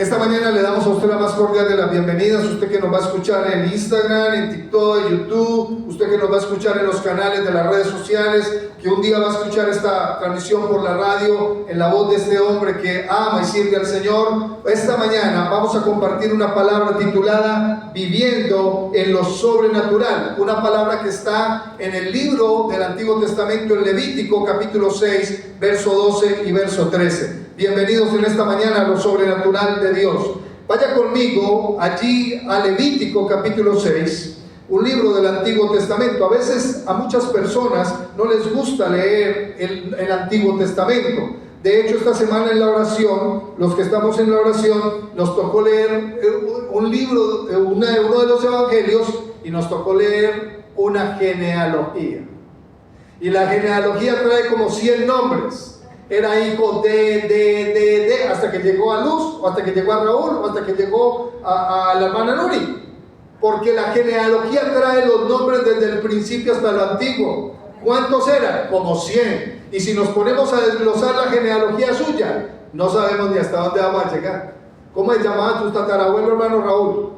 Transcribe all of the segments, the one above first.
Esta mañana le damos a usted la más cordial de las bienvenidas, usted que nos va a escuchar en Instagram, en TikTok, en YouTube, usted que nos va a escuchar en los canales de las redes sociales, que un día va a escuchar esta transmisión por la radio en la voz de este hombre que ama y sirve al Señor. Esta mañana vamos a compartir una palabra titulada Viviendo en lo Sobrenatural, una palabra que está en el libro del Antiguo Testamento, en Levítico capítulo 6, verso 12 y verso 13. Bienvenidos en esta mañana a lo sobrenatural de Dios. Vaya conmigo allí a Levítico capítulo 6, un libro del Antiguo Testamento. A veces a muchas personas no les gusta leer el Antiguo Testamento. De hecho, esta semana en la oración, los que estamos en la oración, nos tocó leer un libro, uno de los evangelios, y nos tocó leer una genealogía. Y la genealogía trae como 100 nombres. Era hijo de, hasta que llegó a Luz, o hasta que llegó a Raúl, o hasta que llegó a la hermana Nuri. Porque la genealogía trae los nombres desde el principio hasta lo antiguo. ¿Cuántos eran? Como 100. Y si nos ponemos a desglosar la genealogía suya, no sabemos ni hasta dónde vamos a llegar. ¿Cómo se llamaba tu tatarabuelo, hermano Raúl?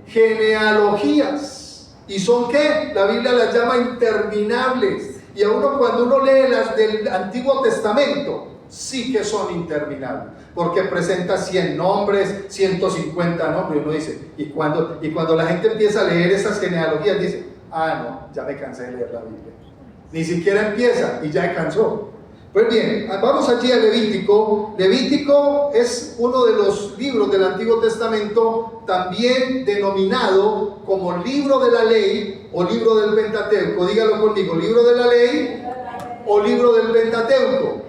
Genealogías. ¿Y son qué? La Biblia las llama interminables. Y a uno, cuando uno lee las del Antiguo Testamento, sí que son interminables, porque presenta 100 nombres, 150 nombres. Uno dice, y cuando la gente empieza a leer esas genealogías, dice, no, ya me cansé de leer la Biblia. Ni siquiera empieza y ya se cansó. Pues bien, vamos allí a Levítico. Levítico es uno de los libros del Antiguo Testamento, también denominado como libro de la ley o libro del Pentateuco. Dígalo conmigo, libro de la ley o libro del Pentateuco.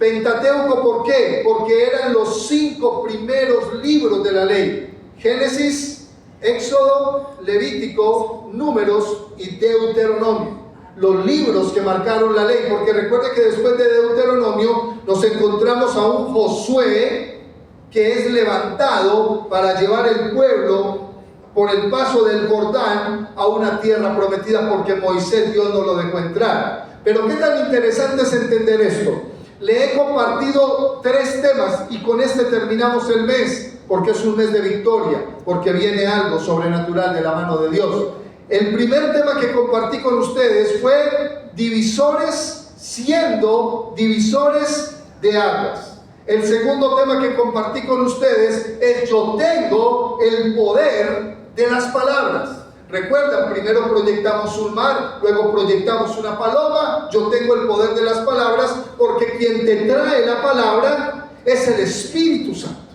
Pentateuco, ¿por qué? Porque eran los 5 primeros libros de la ley: Génesis, Éxodo, Levítico, Números y Deuteronomio. Los libros que marcaron la ley, porque recuerde que después de Deuteronomio nos encontramos a un Josué que es levantado para llevar el pueblo por el paso del Jordán a una tierra prometida, porque Moisés, Dios no lo dejó entrar. Pero qué tan interesante es entender esto. Le he compartido 3 temas y con este terminamos el mes, porque es un mes de victoria, porque viene algo sobrenatural de la mano de Dios. El primer tema que compartí con ustedes fue divisores, siendo divisores de aguas. El segundo tema que compartí con ustedes es yo tengo el poder de las palabras. Recuerdan, primero proyectamos un mar, luego proyectamos una paloma. Yo tengo el poder de las palabras, porque quien te trae la palabra es el Espíritu Santo,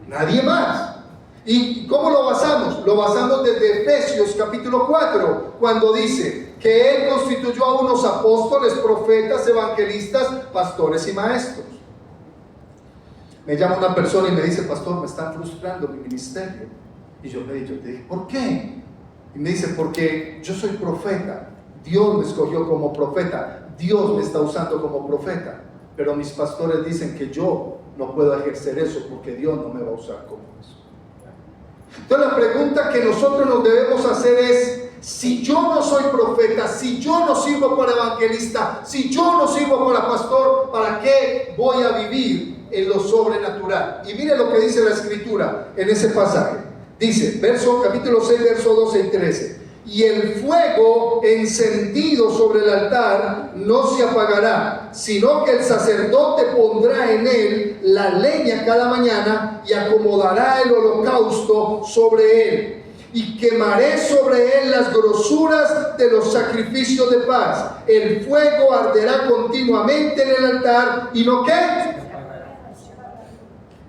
nadie más. ¿Y cómo lo basamos? Lo basamos desde Efesios capítulo 4, cuando dice que Él constituyó a unos apóstoles, profetas, evangelistas, pastores y maestros. Me llama una persona y me dice: pastor, me están frustrando mi ministerio. Y yo le dije, ¿por qué? Y me dice, porque yo soy profeta, Dios me escogió como profeta, Dios me está usando como profeta, pero mis pastores dicen que yo no puedo ejercer eso porque Dios no me va a usar como eso. Entonces la pregunta que nosotros nos debemos hacer es: si yo no soy profeta, si yo no sirvo para evangelista, si yo no sirvo para pastor, ¿para qué voy a vivir en lo sobrenatural? Y mire lo que dice la Escritura en ese pasaje. Dice, capítulo 6, verso 12 y 13: y el fuego encendido sobre el altar no se apagará, sino que el sacerdote pondrá en él la leña cada mañana y acomodará el holocausto sobre él. Y quemaré sobre él las grosuras de los sacrificios de paz. El fuego arderá continuamente en el altar y no ¿qué?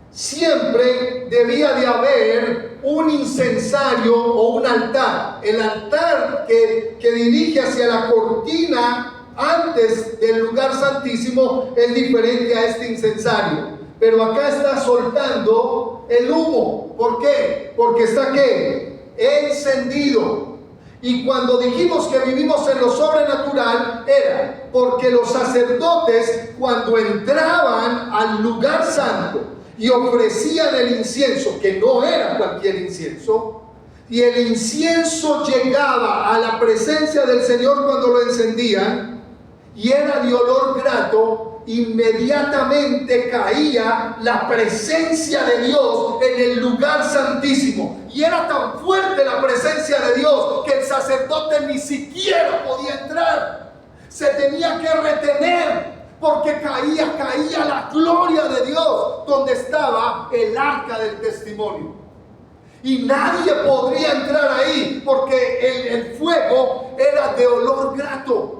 Siempre debía de haber un incensario o un altar. El altar que dirige hacia la cortina antes del lugar santísimo es diferente a este incensario. Pero acá está soltando el humo. ¿Por qué? Porque está ¿qué? Encendido. Y cuando dijimos que vivimos en lo sobrenatural, era porque los sacerdotes, cuando entraban al lugar santo y ofrecían el incienso, que no era cualquier incienso, y el incienso llegaba a la presencia del Señor cuando lo encendían, y era de olor grato, inmediatamente caía la presencia de Dios en el lugar santísimo. Y era tan fuerte la presencia de Dios que el sacerdote ni siquiera podía entrar. Se tenía que retener porque caía la gloria de Dios donde estaba el arca del testimonio. Y nadie podría entrar ahí porque el fuego era de olor grato.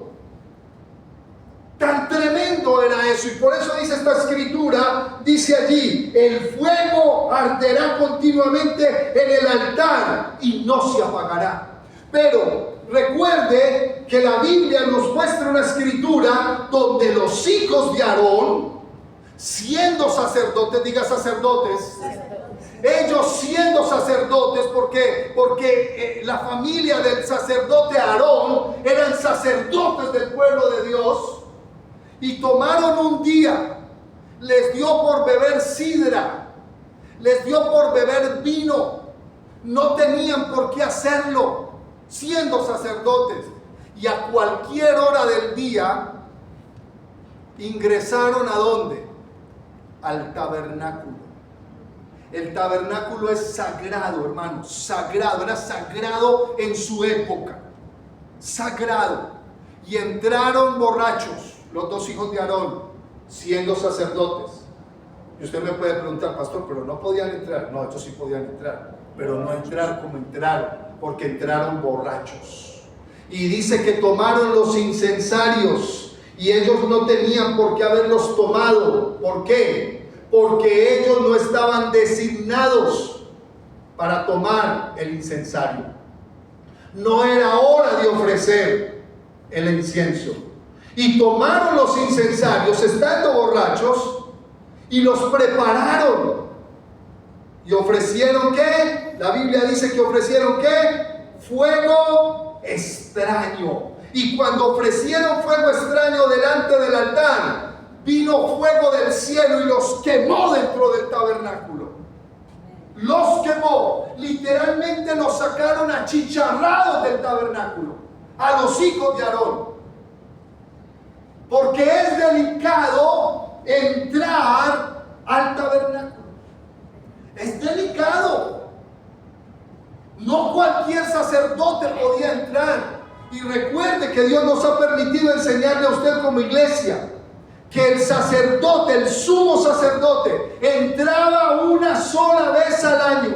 Tan tremendo era eso, y por eso dice esta escritura, dice allí, el fuego arderá continuamente en el altar y no se apagará. Pero recuerde que la Biblia nos muestra una escritura donde los hijos de Aarón, siendo sacerdotes, diga sacerdotes, ellos siendo sacerdotes, porque la familia del sacerdote Aarón eran sacerdotes del pueblo de Dios, y tomaron un día, les dio por beber sidra, les dio por beber vino, no tenían por qué hacerlo, siendo sacerdotes, y a cualquier hora del día ingresaron ¿a dónde? Al tabernáculo. El tabernáculo es sagrado, hermanos, sagrado, era sagrado en su época, sagrado, y entraron borrachos los dos hijos de Aarón, siendo sacerdotes. Y usted me puede preguntar, pastor, pero no podían entrar. No, ellos sí podían entrar, pero no entrar como entraron, porque entraron borrachos. Y dice que tomaron los incensarios, y ellos no tenían por qué haberlos tomado. ¿Por qué? Porque ellos no estaban designados para tomar el incensario. No era hora de ofrecer el incienso. Y tomaron los incensarios estando borrachos y los prepararon. ¿Y ofrecieron qué? La Biblia dice que ofrecieron ¿qué? Fuego extraño. Y cuando ofrecieron fuego extraño delante del altar, vino fuego del cielo y los quemó dentro del tabernáculo. Los quemó. Literalmente los sacaron achicharrados del tabernáculo a los hijos de Aarón. Porque es delicado entrar al tabernáculo. Es delicado. No cualquier sacerdote podía entrar. Y recuerde que Dios nos ha permitido enseñarle a usted como iglesia que el sacerdote, el sumo sacerdote, entraba una sola vez al año.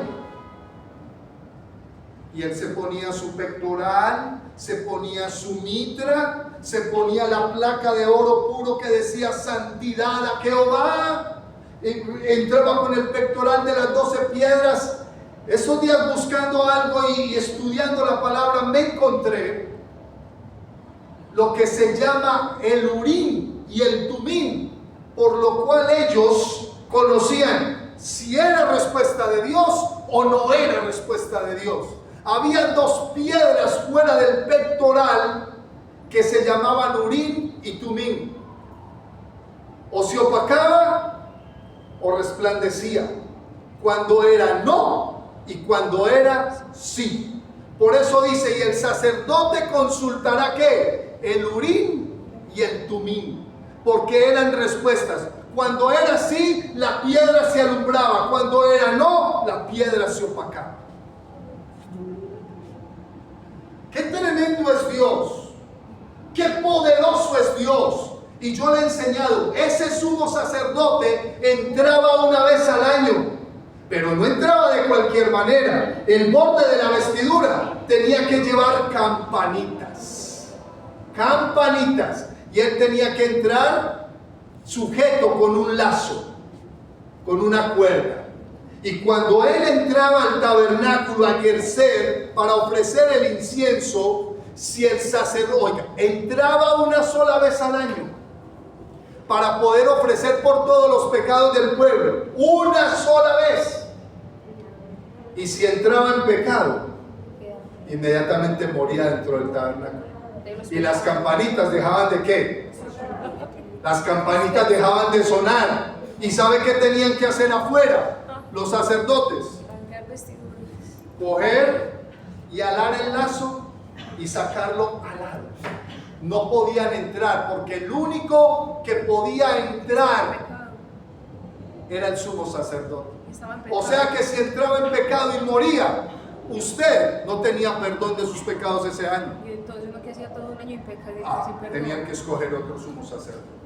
Y él se ponía su pectoral, se ponía su mitra, se ponía la placa de oro puro que decía santidad a Jehová. Entraba con el pectoral de las 12 piedras. Esos días buscando algo y estudiando la palabra me encontré lo que se llama el Urim y el Tumim, por lo cual ellos conocían si era respuesta de Dios o no era respuesta de Dios. Había dos piedras fuera del pectoral que se llamaban Urim y Tumim. O se opacaba o resplandecía. Cuando era no y cuando era sí. Por eso dice, y el sacerdote consultará ¿qué? El Urim y el Tumim. Porque eran respuestas. Cuando era sí, la piedra se alumbraba. Cuando era no, la piedra se opacaba. ¡Qué tremendo es Dios! ¡Qué poderoso es Dios! Y yo le he enseñado, ese sumo sacerdote entraba una vez al año, pero no entraba de cualquier manera. El borde de la vestidura tenía que llevar campanitas. Campanitas. Y él tenía que entrar sujeto con un lazo, con una cuerda. Y cuando él entraba al tabernáculo a ejercer para ofrecer el incienso, si el sacerdote entraba una sola vez al año para poder ofrecer por todos los pecados del pueblo, una sola vez. Y si entraba en pecado, inmediatamente moría dentro del tabernáculo. Y las campanitas dejaban de ¿qué? Las campanitas dejaban de sonar. ¿Y sabe qué tenían que hacer afuera? Los sacerdotes, coger y alar el lazo y sacarlo alado. no podían entrar, porque el único que podía entrar era el sumo sacerdote. O sea que si entraba en pecado y moría, usted no tenía perdón de sus pecados ese año. Y entonces uno que hacía todo un año en pecado sin perdón. Tenían que escoger otro sumo sacerdote.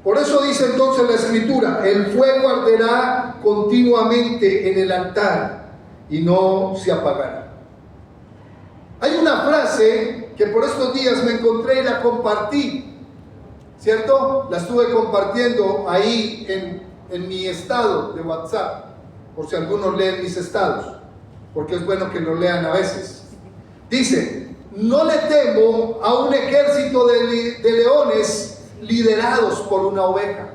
Por eso dice entonces la Escritura: el fuego arderá continuamente en el altar y no se apagará. Hay una frase que por estos días me encontré y la compartí, ¿cierto? La estuve compartiendo ahí en mi estado de WhatsApp, por si algunos leen mis estados, porque es bueno que lo lean a veces. Dice: no le temo a un ejército de leones liderados por una oveja.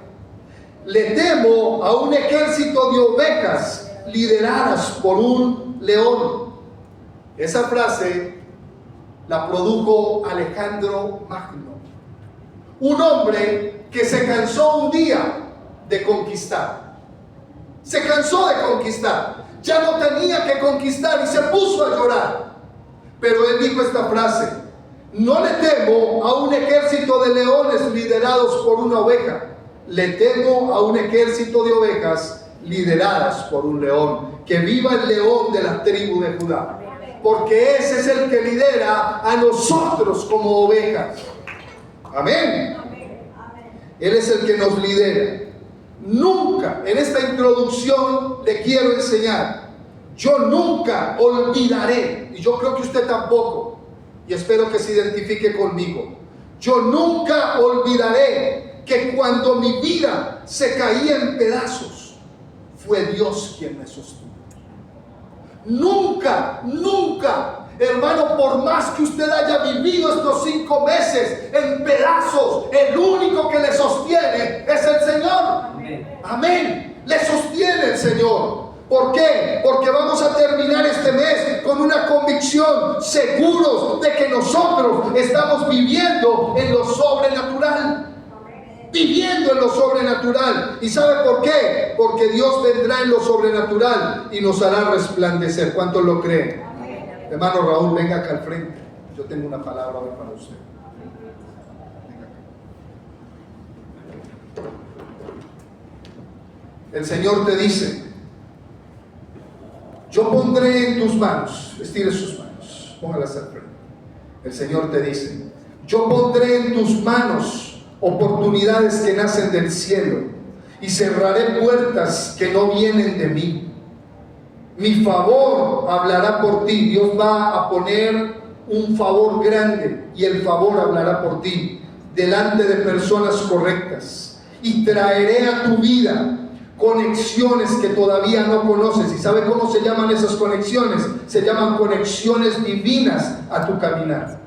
Le temo a un ejército de ovejas lideradas por un león. Esa frase la produjo Alejandro Magno, un hombre que se cansó un día de conquistar. Se cansó de conquistar, ya no tenía que conquistar y se puso a llorar. Pero él dijo esta frase: no le temo a un ejército de leones liderados por una oveja, le temo a un ejército de ovejas lideradas por un león. Que viva el león de la tribu de Judá, porque ese es el que lidera a nosotros como ovejas. Amén. Él es el que nos lidera. Nunca, en esta introducción le quiero enseñar, yo nunca olvidaré, y yo creo que usted tampoco, y espero que se identifique conmigo, yo nunca olvidaré que cuando mi vida se caía en pedazos, fue Dios quien me sostuvo. Nunca, nunca, hermano, por más que usted haya vivido estos 5 meses en pedazos, el único que le sostiene es el Señor. Amén. Amén. Le sostiene el Señor. ¿Por qué? Porque vamos a terminar este mes con una convicción, seguros de que nosotros estamos viviendo en lo sobrenatural. Viviendo en lo sobrenatural. ¿Y sabe por qué? Porque Dios vendrá en lo sobrenatural y nos hará resplandecer. ¿Cuántos lo creen? Amén. Hermano Raúl, venga acá al frente. Yo tengo una palabra hoy para usted. El Señor te dice: yo pondré en tus manos, estire sus manos, póngalas al frente. El Señor te dice: yo pondré en tus manos oportunidades que nacen del cielo y cerraré puertas que no vienen de mí. Mi favor hablará por ti. Dios va a poner un favor grande y el favor hablará por ti delante de personas correctas, y traeré a tu vida conexiones que todavía no conoces. ¿Y sabe cómo se llaman esas conexiones? Se llaman conexiones divinas a tu caminar.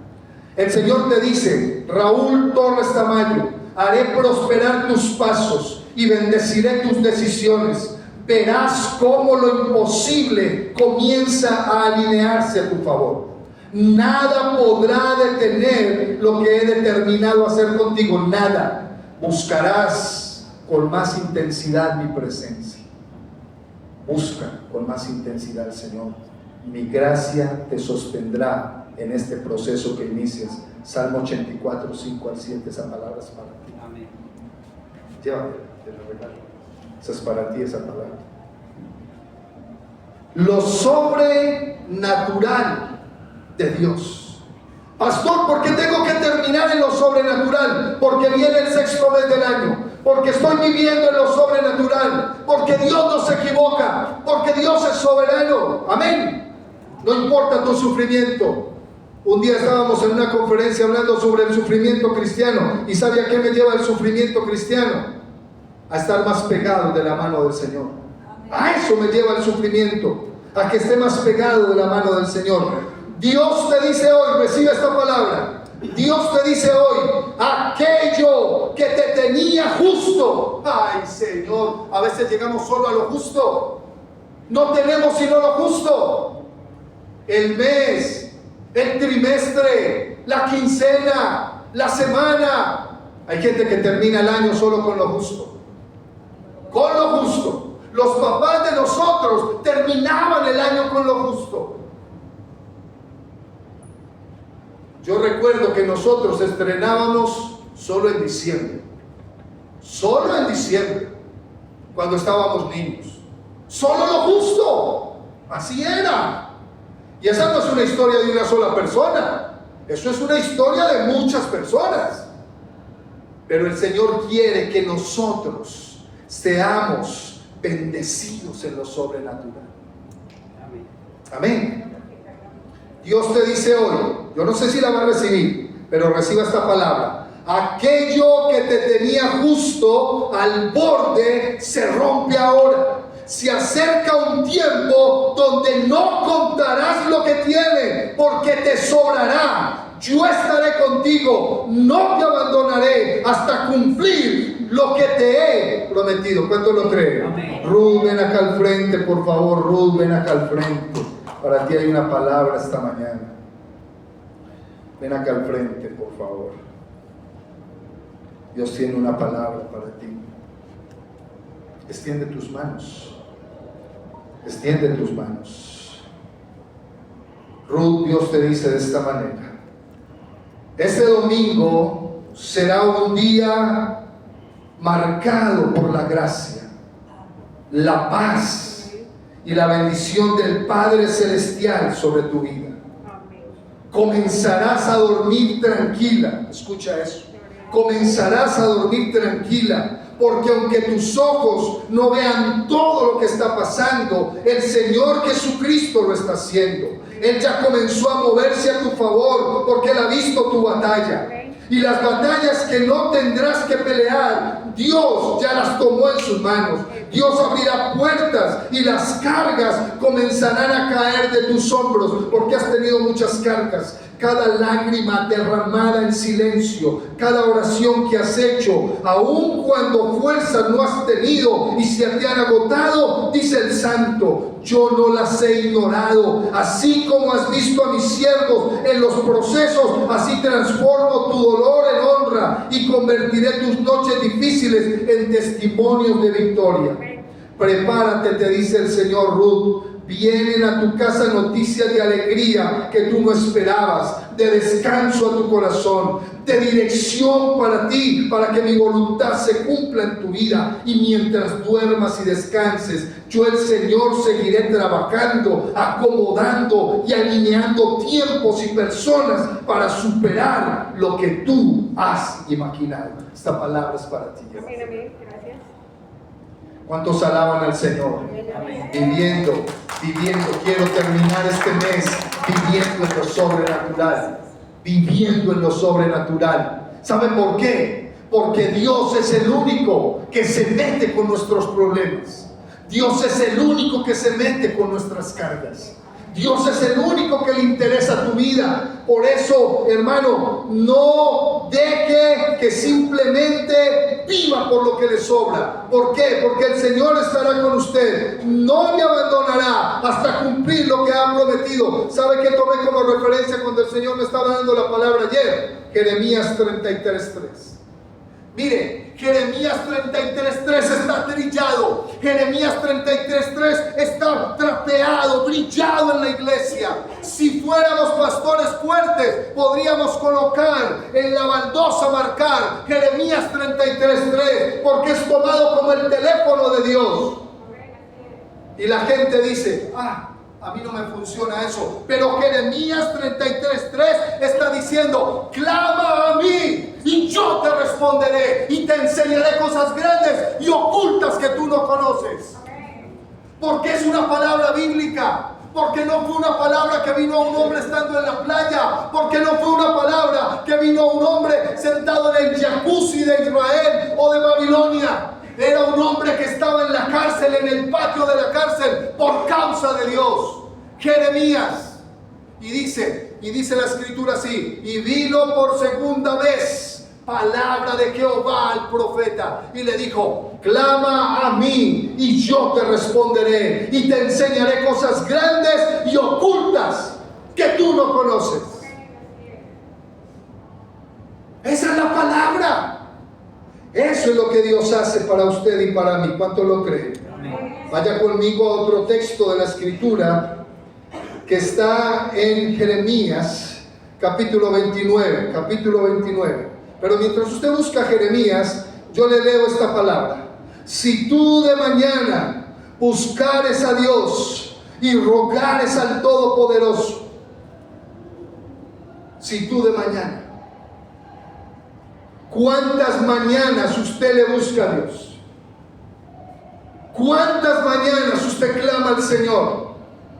El Señor te dice: Raúl Torres Tamayo, haré prosperar tus pasos y bendeciré tus decisiones. Verás cómo lo imposible comienza a alinearse a tu favor. Nada podrá detener lo que he determinado hacer contigo, nada. Buscarás con más intensidad mi presencia. Busca con más intensidad al Señor. Mi gracia te sostendrá en este proceso que inicias. Salmo 84, 5 al 7, esa palabra es para ti. Amén. Llévatela, te la regalo. Esa es para ti, esa palabra. Lo sobrenatural de Dios. Pastor, ¿por qué tengo que terminar en lo sobrenatural? Porque viene el 6º mes del año. Porque estoy viviendo en lo sobrenatural. Porque Dios no se equivoca. Porque Dios es soberano. Amén. No importa tu sufrimiento. Un día estábamos en una conferencia hablando sobre el sufrimiento cristiano. ¿Y sabe a qué me lleva el sufrimiento cristiano? A estar más pegado de la mano del Señor. A eso me lleva el sufrimiento. A que esté más pegado de la mano del Señor. Dios te dice hoy, recibe esta palabra. Dios te dice hoy: aquello que te tenía justo. Ay, Señor, a veces llegamos solo a lo justo. No tenemos sino lo justo. El mes, el trimestre, la quincena, la semana. Hay gente que termina el año solo con lo justo. Con lo justo. Los papás de nosotros terminaban el año con lo justo. Yo recuerdo que nosotros estrenábamos solo en diciembre. Solo en diciembre, cuando estábamos niños. Solo lo justo. Así era. Y esa no es una historia de una sola persona. Eso es una historia de muchas personas. Pero el Señor quiere que nosotros seamos bendecidos en lo sobrenatural. Amén. Dios te dice hoy, yo no sé si la va a recibir, pero reciba esta palabra. Aquello que te tenía justo al borde se rompe ahora. Se acerca un tiempo donde no contarás lo que tienes, porque te sobrará. Yo estaré contigo, no te abandonaré hasta cumplir lo que te he prometido. ¿Cuánto lo creen? Ruth, ven acá al frente, por favor. Ruth, ven acá al frente. Para ti hay una palabra esta mañana. Ven acá al frente, por favor. Dios tiene una palabra para ti. Extiende tus manos. Extiende tus manos. Ruth, Dios te dice de esta manera: este domingo será un día marcado por la gracia, la paz y la bendición del Padre Celestial sobre tu vida. Comenzarás a dormir tranquila. Escucha eso. Comenzarás a dormir tranquila, porque aunque tus ojos no vean todo lo que está pasando, el Señor Jesucristo lo está haciendo. Él ya comenzó a moverse a tu favor, porque Él ha visto tu batalla. Y las batallas que no tendrás que pelear, Dios ya las tomó en sus manos. Dios abrirá puertas y las cargas comenzarán a caer de tus hombros, porque has tenido muchas cargas. Cada lágrima derramada en silencio, cada oración que has hecho, aun cuando fuerzas no has tenido y se te han agotado, dice el Santo: yo no las he ignorado. Así como has visto a mis siervos en los procesos, así transformo tu dolor en honra y convertiré tus noches difíciles en testimonios de victoria. Prepárate, te dice el Señor. Ruth, vienen a tu casa noticias de alegría que tú no esperabas, de descanso a tu corazón, de dirección para ti, para que mi voluntad se cumpla en tu vida. Y mientras duermas y descanses, yo, el Señor, seguiré trabajando, acomodando y alineando tiempos y personas para superar lo que tú has imaginado. Esta palabra es para ti. Amén, amén. Gracias. ¿Cuántos alaban al Señor? Viviendo, quiero terminar este mes viviendo en lo sobrenatural. Viviendo en lo sobrenatural. ¿Saben por qué? Porque Dios es el único que se mete con nuestros problemas. Dios es el único que se mete con nuestras cargas. Dios es el único que le interesa tu vida. Por eso, hermano, no deje que simplemente viva por lo que le sobra. ¿Por qué? Porque el Señor estará con usted. No le abandonará hasta cumplir lo que ha prometido. ¿Sabe qué tomé como referencia cuando el Señor me estaba dando la palabra ayer? Jeremías 33:3. Mire, Jeremías 33:3 está trillado. Jeremías 33:3 está trapeado, brillado en la iglesia. Si fuéramos pastores fuertes, podríamos colocar en la baldosa, marcar Jeremías 33:3, porque es tomado como el teléfono de Dios. Y la gente dice: a mí no me funciona eso. Pero Jeremías 33:3 está diciendo: clama a mí y yo te responderé y te enseñaré cosas grandes y ocultas que tú no conoces. Porque es una palabra bíblica. Porque no fue una palabra que vino a un hombre estando en la playa. Porque no fue una palabra que vino a un hombre sentado en el jacuzzi de Israel o de Babilonia. Era un hombre que estaba en la cárcel, en el patio de la cárcel, por causa de Dios. Jeremías. Y dice la escritura así: y vino por segunda vez palabra de Jehová al profeta, y le dijo: clama a mí y yo te responderé y te enseñaré cosas grandes y ocultas que tú no conoces. Esa es la palabra. Eso es lo que Dios hace para usted y para mí. ¿Cuánto lo cree? Vaya conmigo a otro texto de la escritura que está en Jeremías capítulo 29, capítulo 29. Pero mientras usted busca Jeremías, yo le leo esta palabra. Si tú de mañana buscares a Dios y rogares al Todopoderoso, si tú de mañana, ¿cuántas mañanas usted le busca a Dios? ¿Cuántas mañanas usted clama al Señor?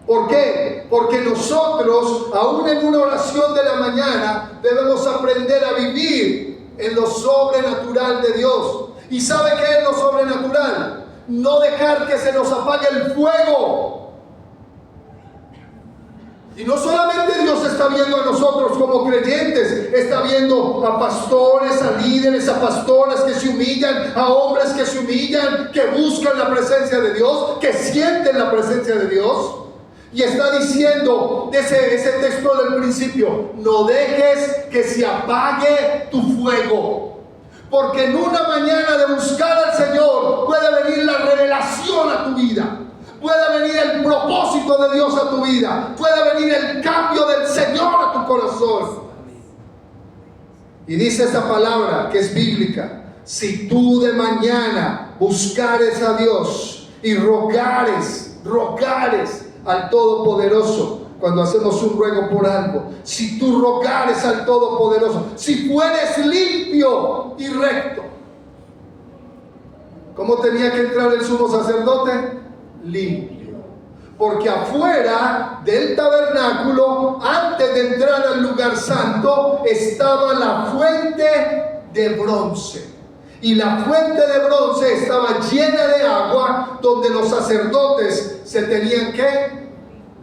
¿Por qué? Porque nosotros, aún en una oración de la mañana, debemos aprender a vivir en lo sobrenatural de Dios. ¿Y sabe qué es lo sobrenatural? No dejar que se nos apague el fuego. Y no solamente Dios está viendo a nosotros como creyentes, está viendo a pastores, a líderes, a pastoras que se humillan, a hombres que se humillan, que buscan la presencia de Dios, que sienten la presencia de Dios. Y está diciendo ese texto del principio: no dejes que se apague tu fuego. Porque en una mañana de buscar al Señor puede venir la revelación a tu vida. Puede venir el propósito de Dios a tu vida. Puede venir el cambio del Señor a tu corazón. Y dice esta palabra que es bíblica: si tú de mañana buscares a Dios y rogares al Todopoderoso, cuando hacemos un ruego por algo, si tú rogares al Todopoderoso, si fueres limpio y recto. ¿Cómo tenía que entrar el sumo sacerdote? Limpio. Porque afuera del tabernáculo, antes de entrar al lugar santo, estaba la fuente de bronce. Y la fuente de bronce estaba llena de agua, donde los sacerdotes se tenían que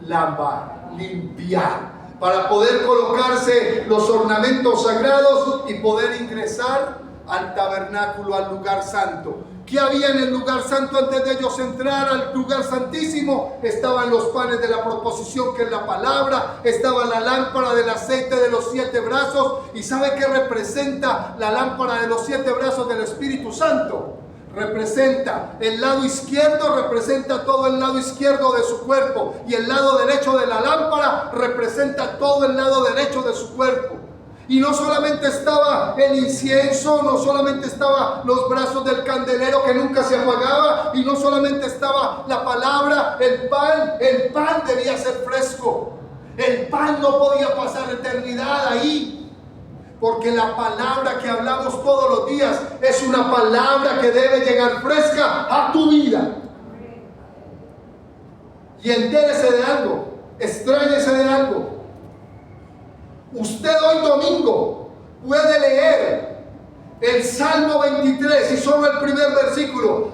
lavar, limpiar, para poder colocarse los ornamentos sagrados y poder ingresar al tabernáculo, al lugar santo. ¿Qué había en el lugar santo antes de ellos entrar al lugar santísimo? Estaban los panes de la proposición, que es la palabra. Estaba la lámpara del aceite de los 7 brazos. ¿Y sabe qué representa la lámpara de los 7 brazos del Espíritu Santo? Representa el lado izquierdo, representa todo el lado izquierdo de su cuerpo. Y el lado derecho de la lámpara representa todo el lado derecho de su cuerpo. Y no solamente estaba el incienso, no solamente estaban los brazos del candelero que nunca se apagaba, y no solamente estaba la palabra, el pan debía ser fresco. El pan no podía pasar eternidad ahí, porque la palabra que hablamos todos los días es una palabra que debe llegar fresca a tu vida. Y entérese de algo, extráñese de algo. Usted hoy domingo puede leer el Salmo 23 y solo el primer versículo.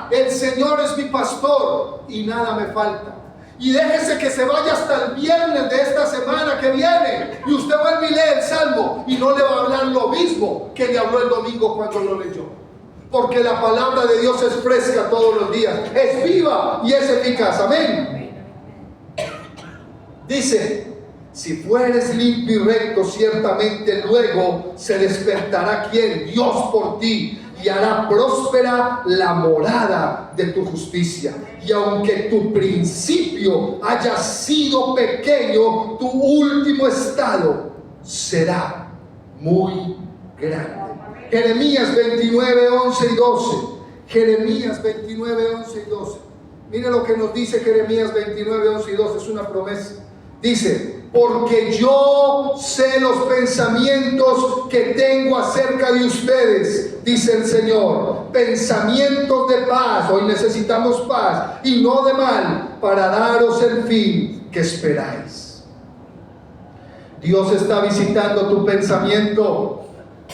El Señor es mi pastor y nada me falta. Y déjese que se vaya hasta el viernes de esta semana que viene, y usted vuelve y lee el Salmo y no le va a hablar lo mismo que le habló el domingo cuando lo leyó. Porque la palabra de Dios es fresca todos los días, es viva y es eficaz. Amén. Dice: si fueres limpio y recto, ciertamente luego se despertará ¿quién? Dios por ti, y hará próspera la morada de tu justicia. Y aunque tu principio haya sido pequeño, tu último estado será muy grande. Jeremías 29, 11 y 12. Jeremías 29, 11 y 12. Mire lo que nos dice Jeremías 29, 11 y 12. Es una promesa. Dice: porque yo sé los pensamientos que tengo acerca de ustedes, dice el Señor, pensamientos de paz, hoy necesitamos paz, y no de mal, para daros el fin que esperáis. Dios está visitando tu pensamiento.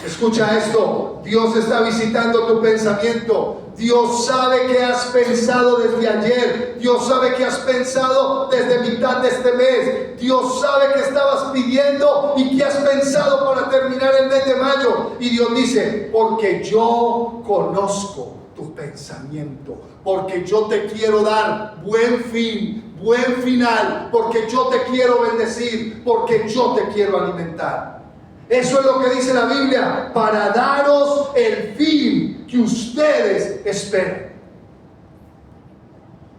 Escucha esto: Dios está visitando tu pensamiento. Dios sabe que has pensado desde ayer. Dios sabe que has pensado desde mitad de este mes. Dios sabe que estabas pidiendo y que has pensado para terminar el mes de mayo. Y Dios dice: porque yo conozco tu pensamiento, porque yo te quiero dar buen fin, buen final, porque yo te quiero bendecir, porque yo te quiero alimentar. Eso es lo que dice la Biblia: para daros el fin que ustedes esperan.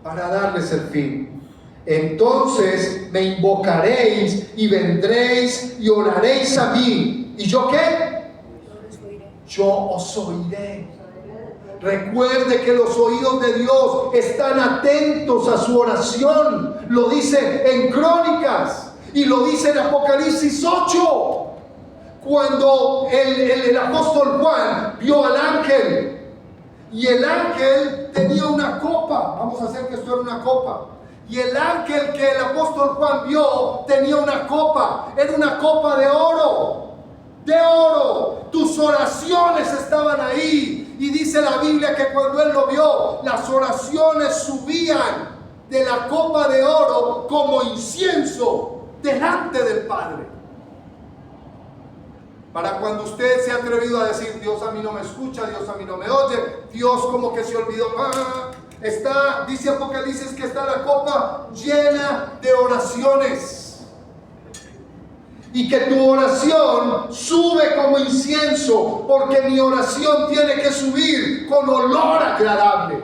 Para darles el fin. Entonces me invocaréis y vendréis y oraréis a mí. ¿Y yo qué? Yo os oiré. Recuerde que los oídos de Dios están atentos a su oración. Lo dice en Crónicas y lo dice en Apocalipsis 8. Cuando el apóstol Juan vio al ángel, y el ángel tenía una copa. Vamos a hacer que esto era una copa. Y el ángel que el apóstol Juan vio tenía una copa. Era una copa de oro. De oro. Tus oraciones estaban ahí. Y dice la Biblia que cuando él lo vio, las oraciones subían de la copa de oro como incienso delante del Padre. Para cuando usted se ha atrevido a decir, Dios a mí no me escucha, Dios a mí no me oye, Dios como que se olvidó. Dice Apocalipsis que está la copa llena de oraciones. Y que tu oración sube como incienso, porque mi oración tiene que subir con olor agradable.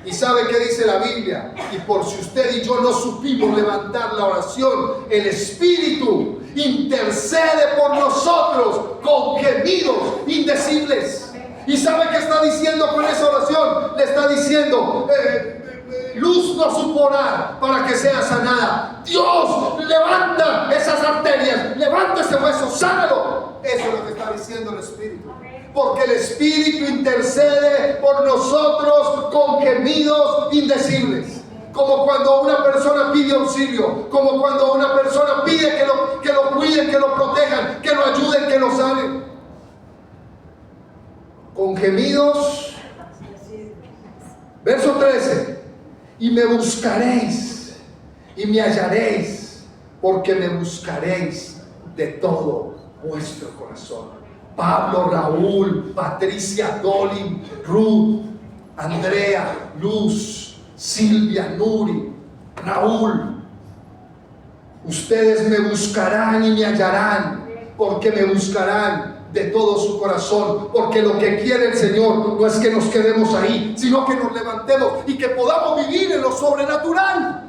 ¿Y sabe qué dice la Biblia? Y por si usted y yo no supimos levantar la oración, el Espíritu intercede por nosotros con gemidos indecibles. ¿Y sabe qué está diciendo con esa oración? Le está diciendo, Luz no supo orar para que sea sanada. Dios, levanta esas arterias, levanta ese hueso, sánalo. Eso es lo que está diciendo el Espíritu. Porque el Espíritu intercede por nosotros con gemidos indecibles. Como cuando una persona pide auxilio, como cuando una persona pide que lo cuiden, que lo protejan, que lo ayuden, que lo sanen. Con gemidos. Verso 13. Y me buscaréis y me hallaréis, porque me buscaréis de todo vuestro corazón. Pablo, Raúl, Patricia, Dolin, Ruth, Andrea, Luz, Silvia, Nuri, Raúl. Ustedes me buscarán y me hallarán, porque me buscarán de todo su corazón, porque lo que quiere el Señor no es que nos quedemos ahí, sino que nos levantemos y que podamos vivir en lo sobrenatural.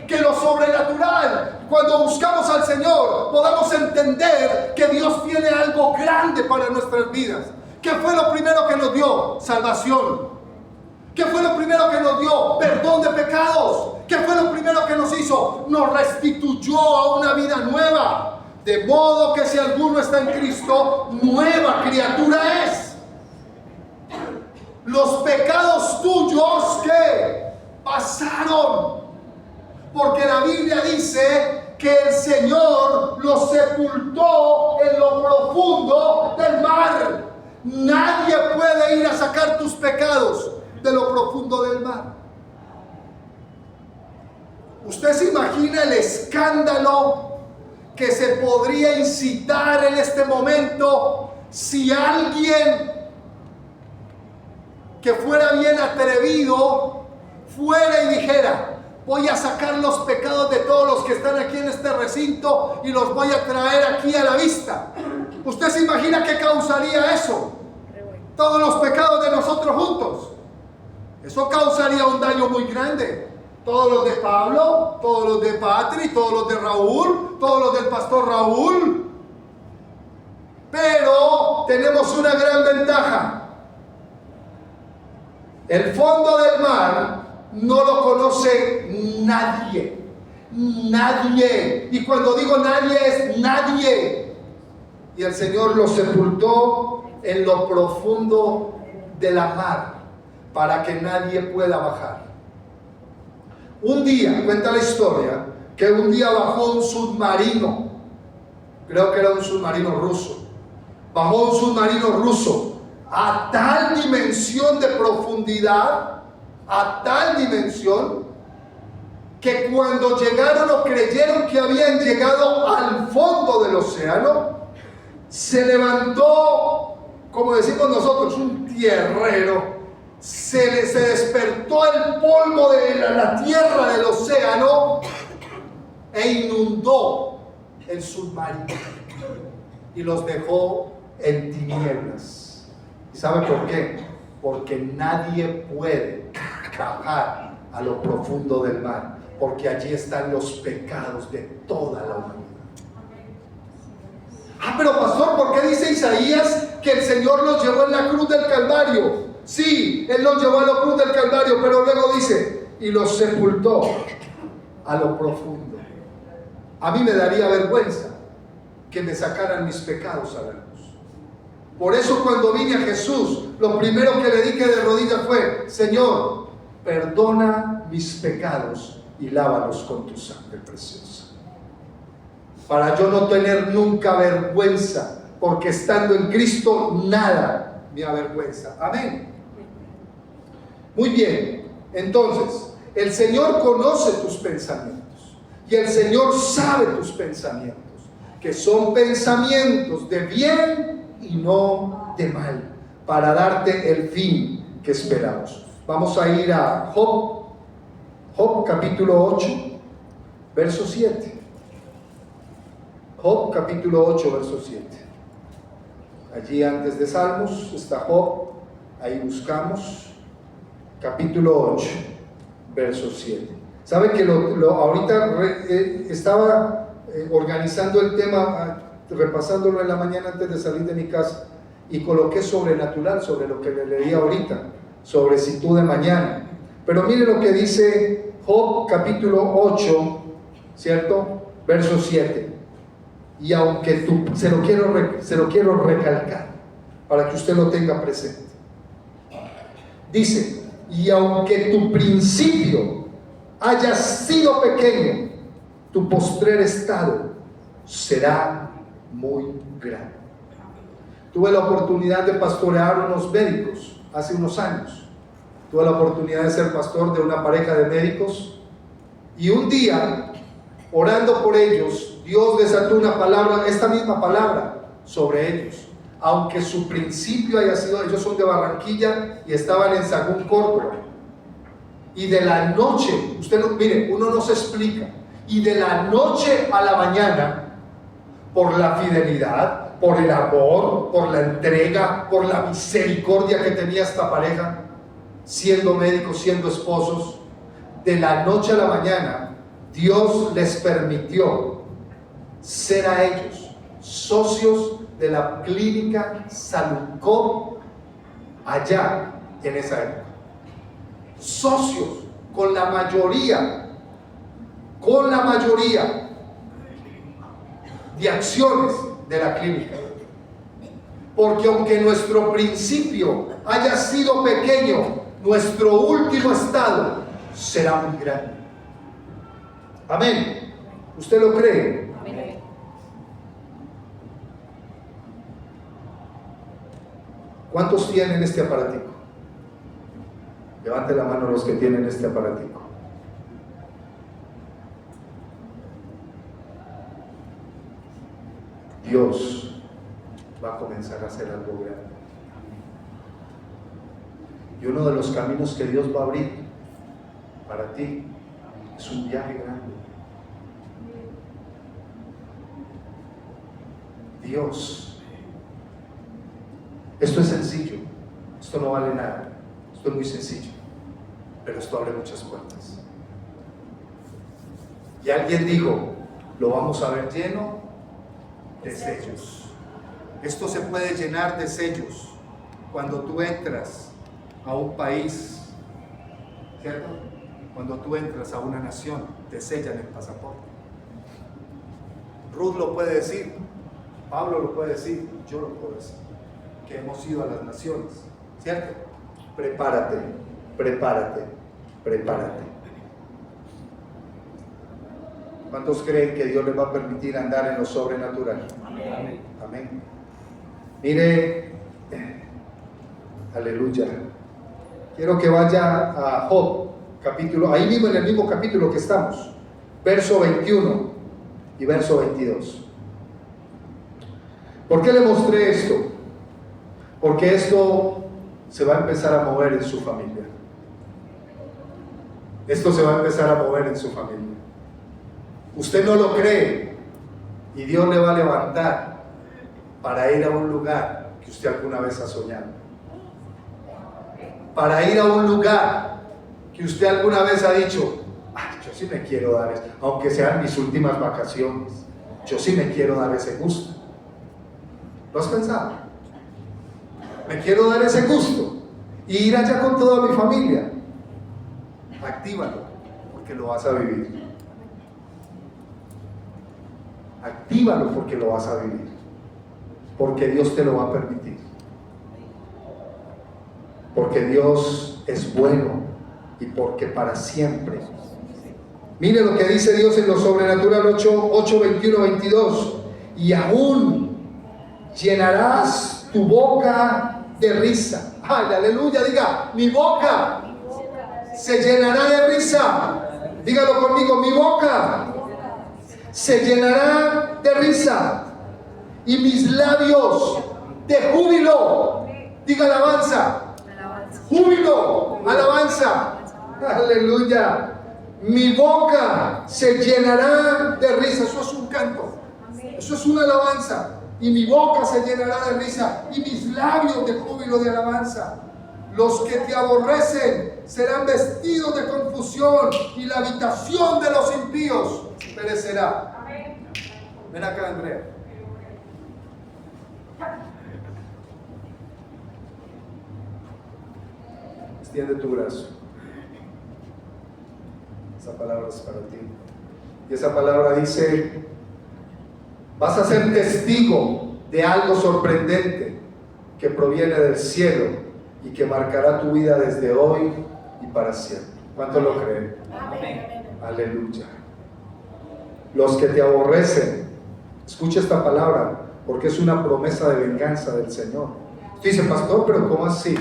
Que lo sobrenatural, cuando buscamos al Señor, podamos entender que Dios tiene algo grande para nuestras vidas. ¿Qué fue lo primero que nos dio? Salvación. ¿Qué fue lo primero que nos dio? Perdón de pecados. ¿Qué fue lo primero que nos hizo? Nos restituyó a una vida nueva. De modo que si alguno está en Cristo, nueva criatura es. Los pecados tuyos que pasaron. Porque la Biblia dice que el Señor los sepultó en lo profundo del mar. Nadie puede ir a sacar tus pecados de lo profundo del mar. ¿Usted se imagina el escándalo que se podría incitar en este momento si alguien que fuera bien atrevido fuera y dijera: voy a sacar los pecados de todos los que están aquí en este recinto y los voy a traer aquí a la vista? ¿Usted se imagina qué causaría eso? Todos los pecados de nosotros juntos. Eso causaría un daño muy grande. Todos los de Pablo, todos los de Patri, todos los de Raúl, todos los del pastor Raúl. Pero tenemos una gran ventaja. El fondo del mar no lo conoce nadie. Nadie. Y cuando digo nadie, es nadie. Y el Señor lo sepultó en lo profundo de la mar, para que nadie pueda bajar. Un día, cuenta la historia, que un día bajó un submarino. Creo que era un submarino ruso. Bajó un submarino ruso a tal dimensión de profundidad, a tal dimensión, que cuando llegaron o creyeron que habían llegado al fondo del océano, se levantó, como decimos nosotros, un tierrero. Se despertó el polvo de la tierra del océano e inundó el submarino y los dejó en tinieblas. ¿Y sabe por qué? Porque nadie puede bajar a lo profundo del mar, porque allí están los pecados de toda la humanidad. Pero pastor, ¿por qué dice Isaías que el Señor los llevó en la cruz del Calvario? Sí, Él los llevó a la cruz del Calvario, pero luego dice, y los sepultó a lo profundo. A mí me daría vergüenza que me sacaran mis pecados a la luz. Por eso cuando vine a Jesús, lo primero que le dije de rodillas fue, Señor, perdona mis pecados y lávalos con tu sangre preciosa. Para yo no tener nunca vergüenza, porque estando en Cristo nada me avergüenza. Amén. Muy bien, entonces, el Señor conoce tus pensamientos y el Señor sabe tus pensamientos, que son pensamientos de bien y no de mal, para darte el fin que esperamos. Vamos a ir a Job capítulo 8, verso 7. Job capítulo 8, verso 7. Allí antes de Salmos está Job, ahí buscamos. Capítulo 8, verso 7. ¿Sabe que ahorita estaba organizando el tema, repasándolo en la mañana antes de salir de mi casa, y coloqué sobrenatural sobre lo que le leí ahorita, sobre si tú de mañana? Pero mire lo que dice Job capítulo 8, ¿cierto? Verso 7. Y aunque se lo quiero recalcar para que usted lo tenga presente. Dice, y aunque tu principio haya sido pequeño, tu postrer estado será muy grande. Tuve la oportunidad de pastorear unos médicos hace unos años. Tuve la oportunidad de ser pastor de una pareja de médicos, y un día, orando por ellos, Dios desató una palabra, esta misma palabra, sobre ellos. Aunque su principio haya sido, ellos son de Barranquilla y estaban en Sagún, Córdoba. Y de la noche, mire, uno no se explica, y de la noche a la mañana, por la fidelidad, por el amor, por la entrega, por la misericordia que tenía esta pareja, siendo médicos, siendo esposos, de la noche a la mañana, Dios les permitió ser a ellos socios de la clínica Salucó allá en esa época. Socios con la mayoría de acciones de la clínica. Porque aunque nuestro principio haya sido pequeño, nuestro último estado será muy grande. Amén. ¿Usted lo cree? Amén. ¿Cuántos tienen este aparatico? Levante la mano los que tienen este aparatico. Dios va a comenzar a hacer algo grande. Y uno de los caminos que Dios va a abrir para ti es un viaje grande. Dios, esto es sencillo, esto no vale nada, esto es muy sencillo, pero esto abre muchas puertas. Y alguien dijo, lo vamos a ver lleno de sellos. Esto se puede llenar de sellos cuando tú entras a un país, ¿cierto? Cuando tú entras a una nación, te sellan el pasaporte. Ruth lo puede decir, Pablo lo puede decir, yo lo puedo decir, que hemos ido a las naciones, ¿cierto? Prepárate, prepárate, prepárate. ¿Cuántos creen que Dios les va a permitir andar en lo sobrenatural? Amén. Amén. Mire, aleluya. Quiero que vaya a Job, capítulo, ahí mismo en el mismo capítulo que estamos, verso 21 y verso 22. ¿Por qué le mostré esto? Porque esto se va a empezar a mover en su familia. Esto se va a empezar a mover en su familia. Usted no lo cree y Dios le va a levantar para ir a un lugar que usted alguna vez ha soñado. Para ir a un lugar que usted alguna vez ha dicho, ay, yo sí me quiero dar eso, aunque sean mis últimas vacaciones, yo sí me quiero dar ese gusto? ¿Lo has pensado? Me quiero dar ese gusto y ir allá con toda mi familia. Actívalo, porque lo vas a vivir. Actívalo porque lo vas a vivir, porque Dios te lo va a permitir, porque Dios es bueno y porque para siempre. Mire lo que dice Dios en lo sobrenatural 8, 21, 22. Y aún llenarás tu boca de risa. ¡Ay, aleluya! Diga, mi boca se llenará de risa. Dígalo conmigo, mi boca se llenará de risa y mis labios de júbilo. Diga alabanza. Júbilo, alabanza. Aleluya. Mi boca se llenará de risa. Eso es un canto. Eso es una alabanza. Y mi boca se llenará de risa y mis labios de júbilo, de alabanza. Los que te aborrecen serán vestidos de confusión y la habitación de los impíos perecerá. Ven acá, Andrea. Extiende tu brazo. Esa palabra es para ti. Y esa palabra dice: vas a ser testigo de algo sorprendente que proviene del cielo y que marcará tu vida desde hoy y para siempre. ¿Cuánto lo creen? Amén. Aleluya. Los que te aborrecen, escucha esta palabra, porque es una promesa de venganza del Señor. Usted dice, pastor, pero ¿cómo así?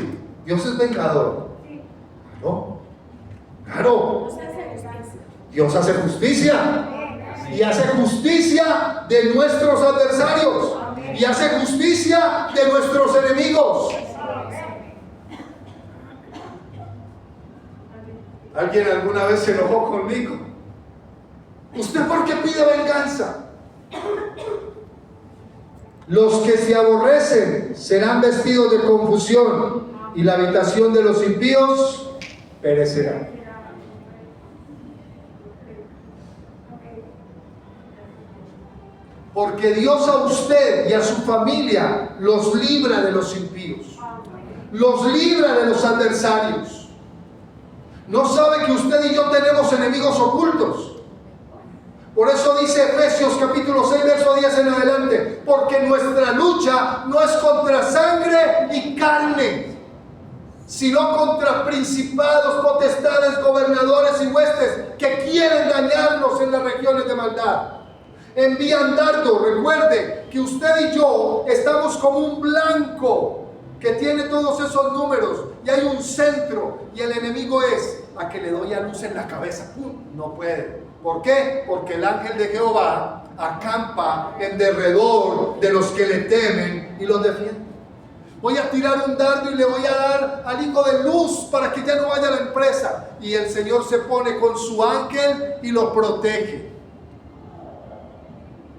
Dios es vengador. Claro, claro. Dios hace justicia. Y hace justicia de nuestros adversarios. Y hace justicia de nuestros enemigos. ¿Alguien alguna vez se enojó conmigo? ¿Usted por qué pide venganza? Los que se aborrecen serán vestidos de confusión y la habitación de los impíos perecerá. Porque Dios a usted y a su familia los libra de los impíos, los libra de los adversarios. ¿No sabe que usted y yo tenemos enemigos ocultos? Por eso dice Efesios capítulo 6, verso 10 en adelante: porque nuestra lucha no es contra sangre y carne, sino contra principados, potestades, gobernadores y huestes que quieren dañarnos en las regiones de maldad. Envían dardos. Recuerde que usted y yo estamos como un blanco que tiene todos esos números y hay un centro, y el enemigo es a que le doy a luz en la cabeza. No puede. ¿Por qué? Porque el ángel de Jehová acampa en derredor de los que le temen y los defiende. Voy a tirar un dardo y le voy a dar al hijo de luz para que ya no vaya a la empresa, y el Señor se pone con su ángel y lo protege.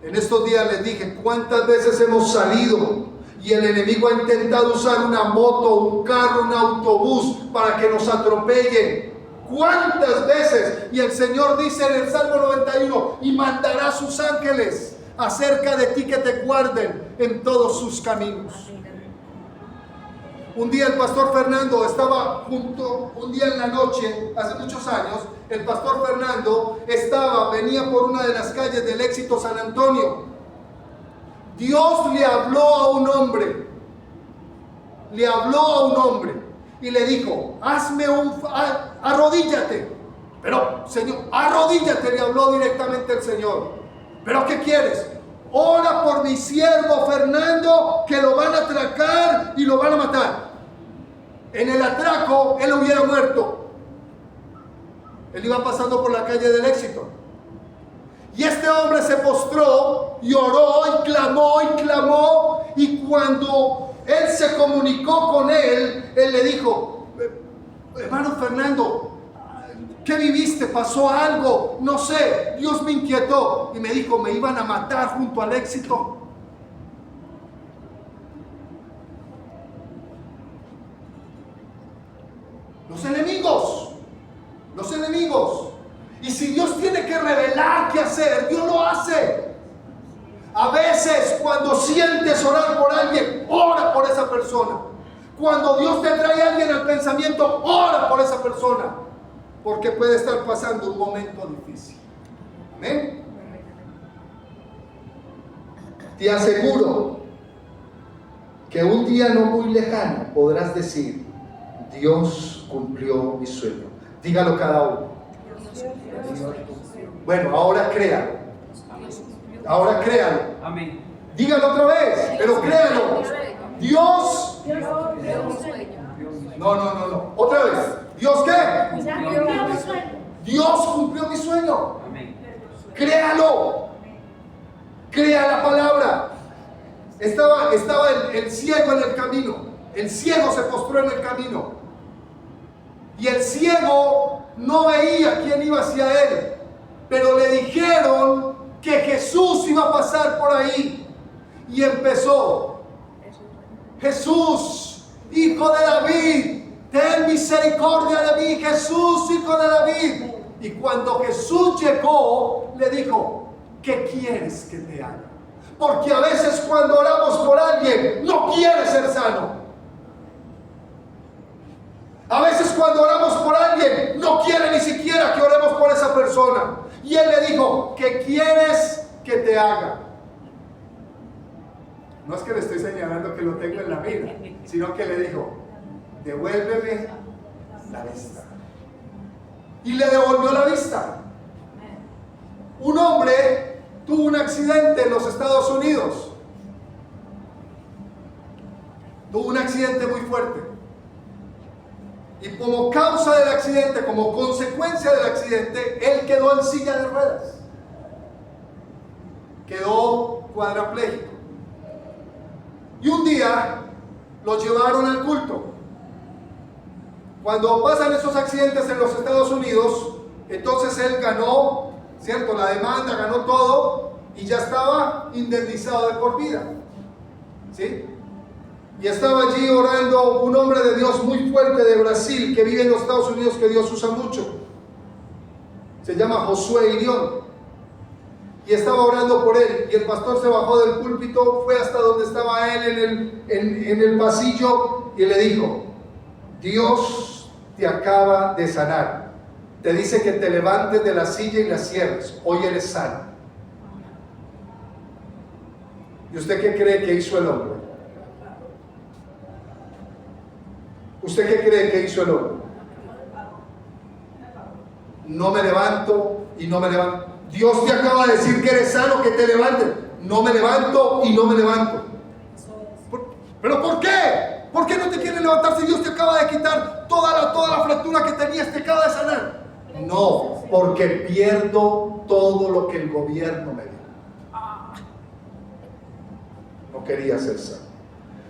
En estos días les dije cuántas veces hemos salido y el enemigo ha intentado usar una moto, un carro, un autobús para que nos atropellen. ¿Cuántas veces? Y el Señor dice en el Salmo 91: y mandará a sus ángeles acerca de ti que te guarden en todos sus caminos. Un día el pastor Fernando estaba junto, un día en la noche, hace muchos años, el pastor Fernando venía por una de las calles del Éxito San Antonio. Dios le habló a un hombre, y le dijo: arrodíllate. Pero, Señor, arrodíllate, le habló directamente el Señor. ¿Pero qué quieres? Ora por mi siervo Fernando, que lo van a atracar y lo van a matar. En el atraco, él hubiera muerto. Él iba pasando por la calle del Éxito. Y este hombre se postró y oró y clamó, y cuando él se comunicó con él, él le dijo: hermano Fernando, ¿qué viviste? ¿Pasó algo? No sé, Dios me inquietó. Y me dijo: me iban a matar junto al Éxito. Los enemigos que revelar qué hacer, Dios lo hace. A veces cuando sientes orar por alguien, ora por esa persona. Cuando Dios te trae a alguien al pensamiento, ora por esa persona, porque puede estar pasando un momento difícil. Amén. Te aseguro que un día no muy lejano podrás decir: Dios cumplió mi sueño. Dígalo cada uno. Bueno, ahora créalo. Ahora créalo. Amén. Dígalo otra vez, pero créalo. Dios. No. Otra vez. ¿Dios qué? Dios cumplió mi sueño. Amén. Créalo. Crea la palabra. Estaba el ciego en el camino. El ciego se postró en el camino. Y el ciego no veía quién iba hacia él. Pero le dijeron que Jesús iba a pasar por ahí. Y empezó: Jesús, hijo de David, ten misericordia de mí. Jesús, hijo de David. Y cuando Jesús llegó, le dijo: ¿qué quieres que te haga? Porque a veces cuando oramos por alguien, no quiere ser sano. A veces cuando oramos por alguien, no quiere ni siquiera que oremos por esa persona. Y él le dijo: ¿qué quieres que te haga? No es que le estoy señalando que lo tengo en la mira, sino que le dijo: devuélveme la vista. Y le devolvió la vista. Un hombre tuvo un accidente en los Estados Unidos. Tuvo un accidente muy fuerte. Y como causa del accidente, como consecuencia del accidente, él quedó en silla de ruedas. Quedó cuadrapléjico. Y un día lo llevaron al culto. Cuando pasan esos accidentes en los Estados Unidos, entonces él ganó, ¿cierto?, la demanda, ganó todo y ya estaba indemnizado de por vida. ¿Sí? Y estaba allí orando un hombre de Dios muy fuerte de Brasil, que vive en los Estados Unidos, que Dios usa mucho. Se llama Josué Irión. Y estaba orando por él. Y el pastor se bajó del púlpito, fue hasta donde estaba él en el pasillo y le dijo: Dios te acaba de sanar. Te dice que te levantes de la silla y la cierres. Hoy eres sano. ¿Y usted qué cree que hizo el hombre? ¿Usted qué cree que hizo el hombre? No me levanto y no me levanto. Dios te acaba de decir que eres sano, que te levantes. No me levanto y no me levanto. ¿Pero por qué? ¿Por qué no te quiere levantar si Dios te acaba de quitar toda la fractura que tenías, te acaba de sanar? No, porque pierdo todo lo que el gobierno me dio. No quería ser sano.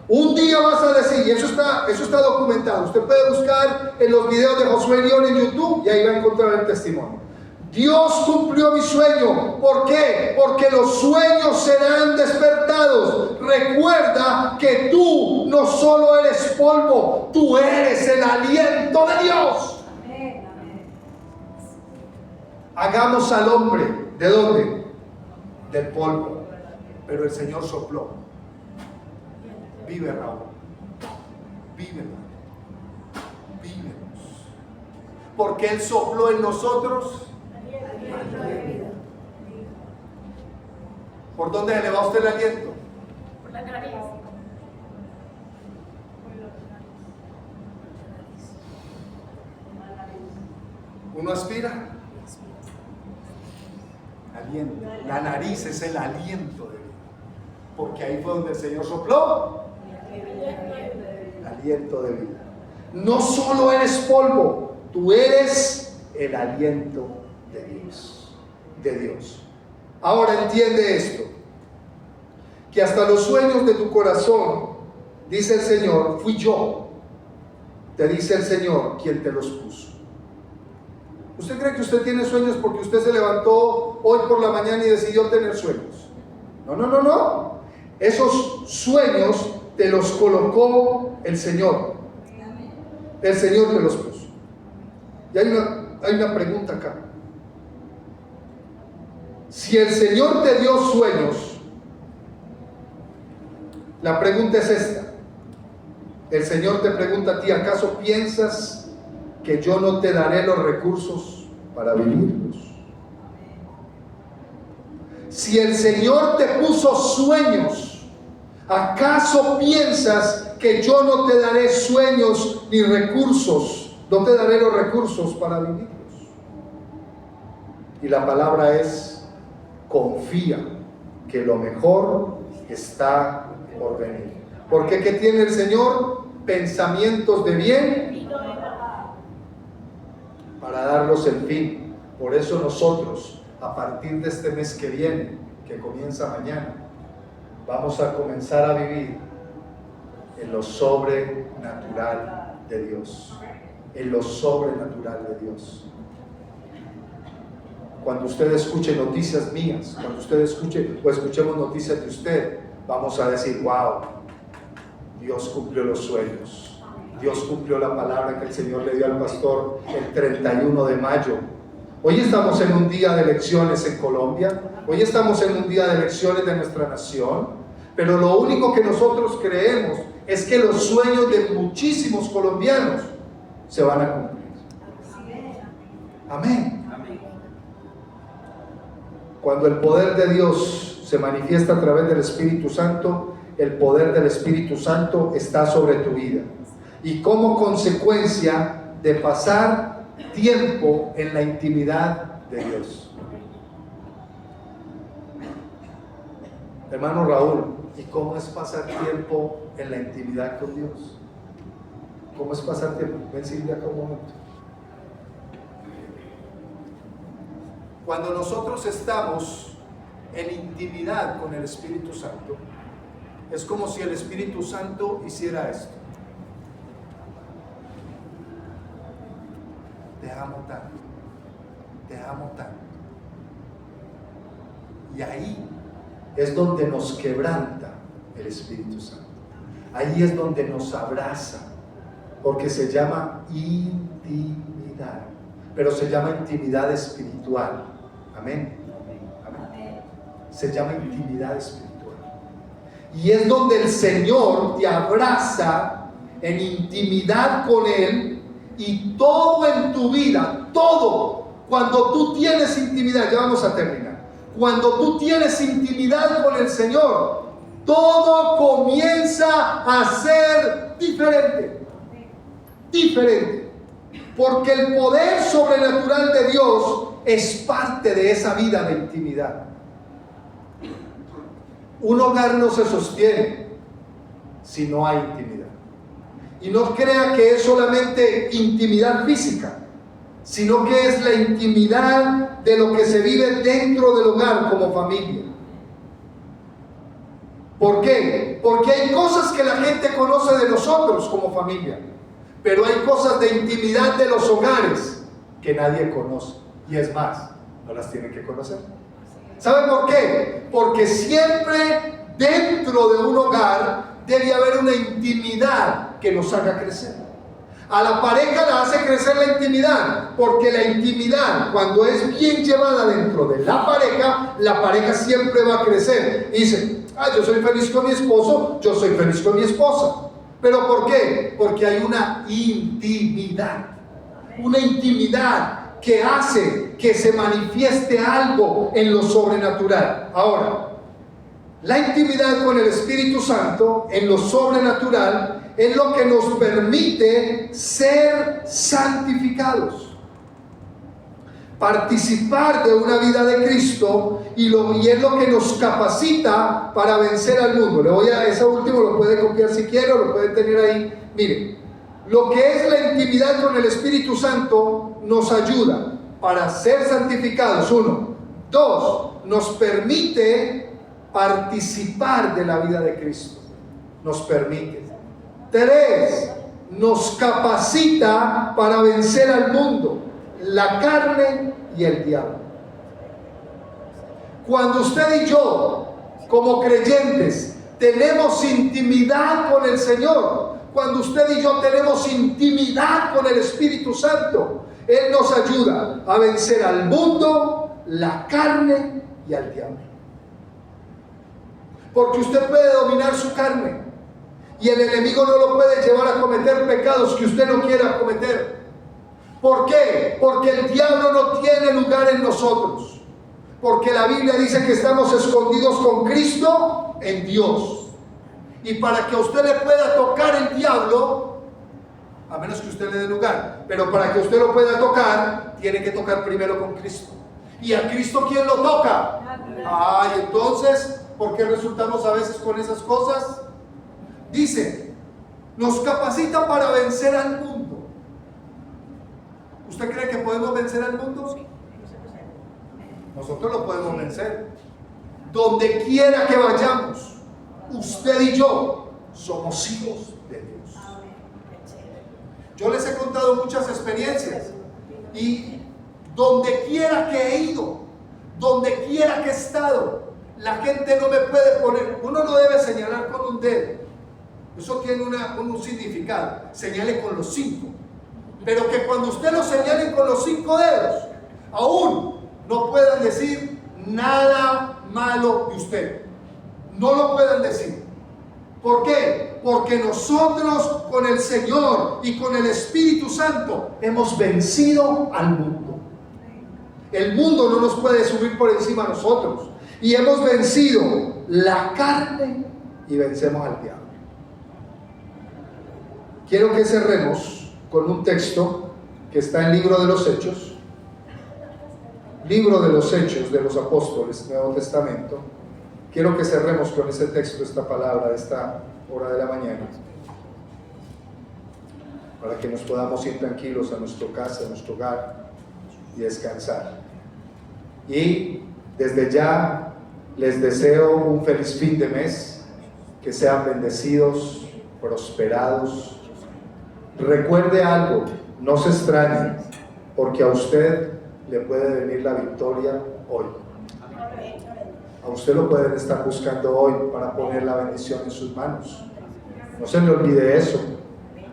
Un día vas a decir, y eso está documentado. Usted puede buscar en los videos de Josué Irión en YouTube y ahí va a encontrar el testimonio. Dios cumplió mi sueño. ¿Por qué? Porque los sueños serán despertados. Recuerda que tú no solo eres polvo, tú eres el aliento de Dios. Amén. Hagamos al hombre, ¿de dónde? Del polvo. Pero el Señor sopló. Vive, Raúl. Vive, vívenos. Porque Él sopló en nosotros. ¿Por dónde se le va a usted el aliento? Por la nariz. Uno aspira. Aliento. La nariz es el aliento de vida. Porque ahí fue donde el Señor sopló. Aliento de vida. No solo eres polvo, tú eres el aliento de Dios. De Dios. Ahora entiende esto, que hasta los sueños de tu corazón, dice el Señor, fui yo, te dice el Señor, quien te los puso. ¿Usted cree que usted tiene sueños porque usted se levantó hoy por la mañana y decidió tener sueños? No. Esos sueños te los colocó el Señor. El Señor te los puso. Y hay una pregunta acá. Si el Señor te dio sueños, la pregunta es esta. El Señor te pregunta a ti, ¿acaso piensas que yo no te daré los recursos para vivirlos? Si el Señor te puso sueños, ¿acaso piensas que yo no te daré sueños ni recursos? No te daré los recursos para vivirlos. Y la palabra es: confía que lo mejor está por venir. Porque ¿qué tiene el Señor? Pensamientos de bien para darlos el fin. Por eso nosotros, a partir de este mes que viene, que comienza mañana, vamos a comenzar a vivir en lo sobrenatural de Dios. En lo sobrenatural de Dios. Cuando usted escuche noticias mías, cuando usted escuche o escuchemos noticias de usted, vamos a decir: wow, Dios cumplió los sueños. Dios cumplió la palabra que el Señor le dio al pastor el 31 de mayo. Hoy estamos en un día de elecciones en Colombia. Hoy estamos en un día de elecciones de nuestra nación. Pero lo único que nosotros creemos es que los sueños de muchísimos colombianos se van a cumplir. Amén. Cuando el poder de Dios se manifiesta a través del Espíritu Santo, el poder del Espíritu Santo está sobre tu vida. Y como consecuencia de pasar tiempo en la intimidad de Dios. Hermano Raúl, ¿y cómo es pasar tiempo en la intimidad con Dios? ¿Cómo es pasar tiempo? Ven, Silvia, acá un momento. Cuando nosotros estamos en intimidad con el Espíritu Santo, es como si el Espíritu Santo hiciera esto. Te amo tanto, te amo tanto. Y ahí es donde nos quebranta el Espíritu Santo. Ahí es donde nos abraza, porque se llama intimidad, pero se llama intimidad espiritual. Amén. Amén. Se llama intimidad espiritual. Y es donde el Señor te abraza en intimidad con Él, y todo en tu vida, todo, cuando tú tienes intimidad, ya vamos a terminar, cuando tú tienes intimidad con el Señor, todo comienza a ser diferente. Diferente. Porque el poder sobrenatural de Dios es parte de esa vida de intimidad. Un hogar no se sostiene si no hay intimidad. Y no crea que es solamente intimidad física, sino que es la intimidad de lo que se vive dentro del hogar como familia. ¿Por qué? Porque hay cosas que la gente conoce de nosotros como familia, pero hay cosas de intimidad de los hogares que nadie conoce. Y es más, no las tienen que conocer. ¿Saben por qué? Porque siempre dentro de un hogar debe haber una intimidad que nos haga crecer. A la pareja la hace crecer la intimidad, porque la intimidad, cuando es bien llevada dentro de la pareja siempre va a crecer. Y dice: yo soy feliz con mi esposo, yo soy feliz con mi esposa. ¿Pero por qué? Porque hay una intimidad que hace que se manifieste algo en lo sobrenatural. Ahora, la intimidad con el Espíritu Santo en lo sobrenatural es lo que nos permite ser santificados, participar de una vida de Cristo, y es lo que nos capacita para vencer al mundo. Ese último lo puede copiar si quiere, o lo puede tener ahí. Miren, lo que es la intimidad con el Espíritu Santo nos ayuda para ser santificados, 1. 2, nos permite participar de la vida de Cristo. Nos permite. 3, nos capacita para vencer al mundo, la carne y el diablo. Cuando usted y yo, como creyentes, tenemos intimidad con el Señor, cuando usted y yo tenemos intimidad con el Espíritu Santo, Él nos ayuda a vencer al mundo, la carne y al diablo. Porque usted puede dominar su carne y el enemigo no lo puede llevar a cometer pecados que usted no quiera cometer. ¿Por qué? Porque el diablo no tiene lugar en nosotros. Porque la Biblia dice que estamos escondidos con Cristo en Dios. Y para que usted le pueda tocar el diablo, a menos que usted le dé lugar, pero para que usted lo pueda tocar, tiene que tocar primero con Cristo. ¿Y a Cristo quién lo toca? Ay, entonces, ¿por qué resultamos a veces con esas cosas? Dice, nos capacita para vencer al mundo. ¿Usted cree que podemos vencer al mundo? Sí. Nosotros lo podemos vencer. Donde quiera que vayamos, usted y yo somos hijos de Dios. Yo les he contado muchas experiencias y donde quiera que he ido, donde quiera que he estado, la gente no me puede poner, uno no debe señalar con un dedo, eso tiene un significado, señale con los 5, pero que cuando usted lo señale con los 5 dedos, aún no puedan decir nada malo de usted, no lo puedan decir. ¿Por qué? Porque nosotros con el Señor y con el Espíritu Santo hemos vencido al mundo. El mundo no nos puede subir por encima de nosotros. Y hemos vencido la carne y vencemos al diablo. Quiero que cerremos con un texto que está en el libro de los Hechos. Libro de los Hechos de los Apóstoles, Nuevo Testamento. Quiero que cerremos con ese texto, esta palabra de esta hora de la mañana, para que nos podamos ir tranquilos a nuestra casa, a nuestro hogar y descansar. Y desde ya les deseo un feliz fin de mes, que sean bendecidos, prosperados. Recuerde algo, no se extrañe, porque a usted le puede venir la victoria hoy. A usted lo pueden estar buscando hoy para poner la bendición en sus manos. No se le olvide eso.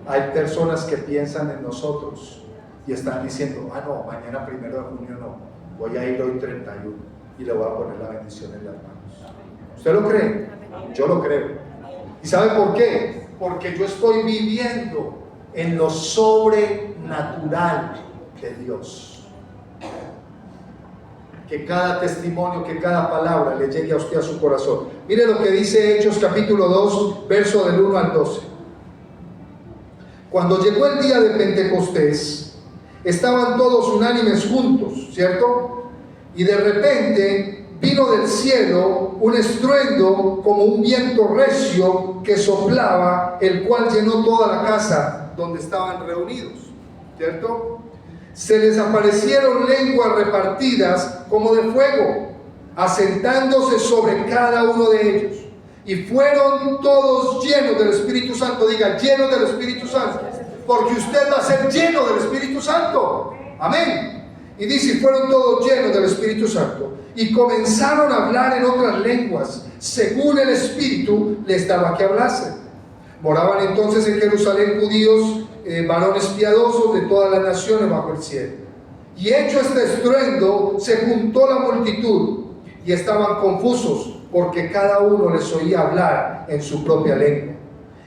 Hay personas que piensan en nosotros y están diciendo, no, mañana 1 de junio no, voy a ir hoy 31 y le voy a poner la bendición en las manos. ¿Usted lo cree? Yo lo creo. ¿Y sabe por qué? Porque yo estoy viviendo en lo sobrenatural de Dios. Que cada testimonio, que cada palabra le llegue a usted a su corazón. Mire lo que dice Hechos capítulo 2, verso del 1 al 12. Cuando llegó el día de Pentecostés, estaban todos unánimes juntos, ¿cierto? Y de repente vino del cielo un estruendo como un viento recio que soplaba, el cual llenó toda la casa donde estaban reunidos, ¿cierto? Se les aparecieron lenguas repartidas como de fuego, asentándose sobre cada uno de ellos. Y fueron todos llenos del Espíritu Santo. Diga, llenos del Espíritu Santo. Porque usted va a ser lleno del Espíritu Santo. Amén. Y dice, fueron todos llenos del Espíritu Santo. Y comenzaron a hablar en otras lenguas, según el Espíritu les daba que hablasen. Moraban entonces en Jerusalén judíos, varones piadosos de todas las naciones bajo el cielo. Y hecho este estruendo, se juntó la multitud y estaban confusos, porque cada uno les oía hablar en su propia lengua.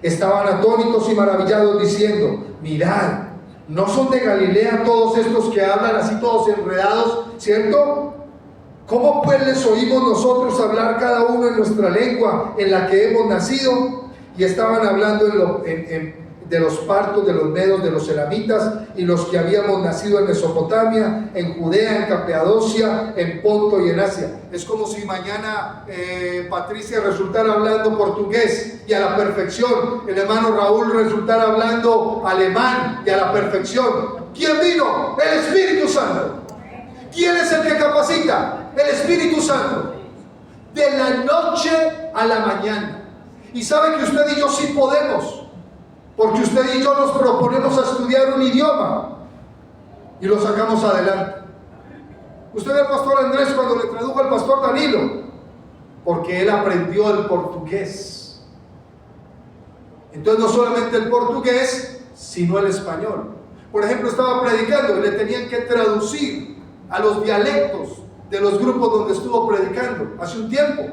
Estaban atónitos y maravillados, diciendo, mirad, ¿no son de Galilea todos estos que hablan así todos enredados, cierto? ¿Cómo pues les oímos nosotros hablar cada uno en nuestra lengua en la que hemos nacido? Y estaban hablando de los partos, de los medos, de los elamitas y los que habíamos nacido en Mesopotamia, en Judea, en Capadocia, en Ponto y en Asia. Es como si mañana Patricia resultara hablando portugués y a la perfección, el hermano Raúl resultara hablando alemán y a la perfección. ¿Quién vino? El Espíritu Santo. ¿Quién es el que capacita? El Espíritu Santo. De la noche a la mañana. Y sabe que usted y yo sí podemos, porque usted y yo nos proponemos a estudiar un idioma y lo sacamos adelante. Usted ve al pastor Andrés cuando le tradujo al pastor Danilo, porque él aprendió el portugués. Entonces no solamente el portugués, sino el español. Por ejemplo, estaba predicando y le tenían que traducir a los dialectos de los grupos donde estuvo predicando hace un tiempo.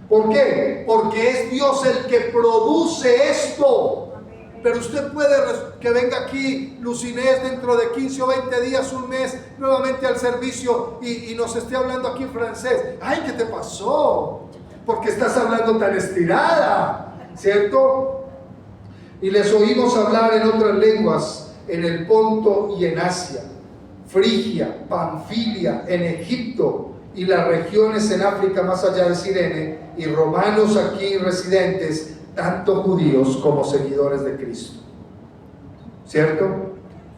¿Por qué? Porque es Dios el que produce esto. Pero usted puede que venga aquí Lucinés dentro de 15 o 20 días, un mes, nuevamente al servicio y nos esté hablando aquí francés. ¡Ay, qué te pasó! Porque estás hablando tan estirada, ¿cierto? Y les oímos hablar en otras lenguas, en el Ponto y en Asia, Frigia, Panfilia, en Egipto y las regiones en África más allá de Cirene, y romanos aquí residentes, tanto judíos como seguidores de Cristo. ¿Cierto?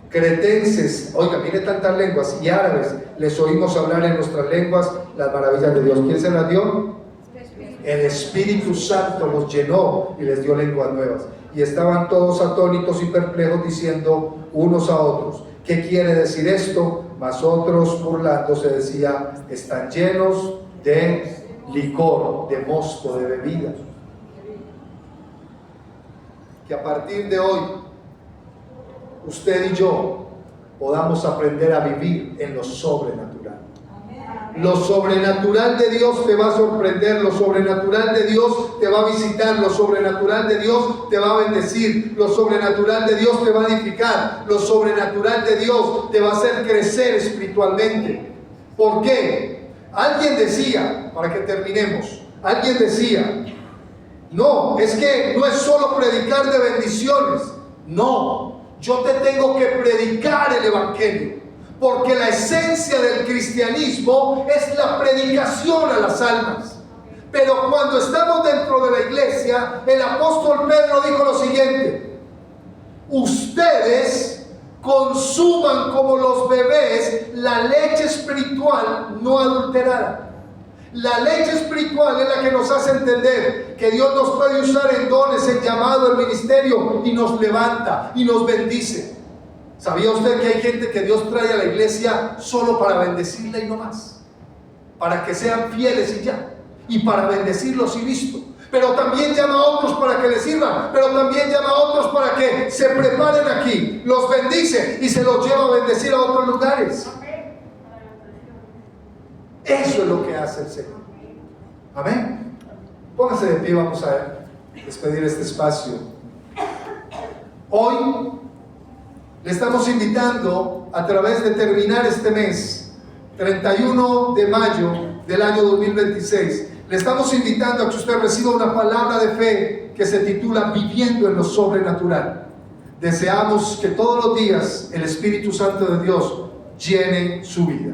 Cretenses, oiga, mire tantas lenguas, y árabes, les oímos hablar en nuestras lenguas las maravillas de Dios. ¿Quién se las dio? El Espíritu Santo los llenó y les dio lenguas nuevas. Y estaban todos atónitos y perplejos diciendo unos a otros: ¿qué quiere decir esto? Mas otros, burlándose, decía: están llenos de licor, de mosto, de bebida. Que a partir de hoy usted y yo podamos aprender a vivir en lo sobrenatural. Lo sobrenatural de Dios te va a sorprender, lo sobrenatural de Dios te va a visitar, lo sobrenatural de Dios te va a bendecir, lo sobrenatural de Dios te va a edificar, lo sobrenatural de Dios te va a hacer crecer espiritualmente. ¿Por qué? Alguien decía, para que terminemos, alguien decía: no, es que no es solo predicar de bendiciones. No, yo te tengo que predicar el Evangelio, porque la esencia del cristianismo es la predicación a las almas. Pero cuando estamos dentro de la iglesia, el apóstol Pedro dijo lo siguiente: ustedes consuman como los bebés la leche espiritual no adulterada. La leche espiritual es la que nos hace entender que Dios nos puede usar en dones, en llamado, en ministerio, y nos levanta y nos bendice. ¿Sabía usted que hay gente que Dios trae a la iglesia solo para bendecirla y no más? Para que sean fieles y ya, y para bendecirlos y listo. Pero también llama a otros para que les sirvan, pero también llama a otros para que se preparen aquí, los bendice y se los lleva a bendecir a otros lugares. Eso es lo que hace el Señor. Amén. Póngase de pie, vamos a despedir este espacio. Hoy le estamos invitando, a través de terminar este mes, 31 de mayo del año 2026, le estamos invitando a que usted reciba una palabra de fe que se titula Viviendo en lo Sobrenatural. Deseamos que todos los días el Espíritu Santo de Dios llene su vida.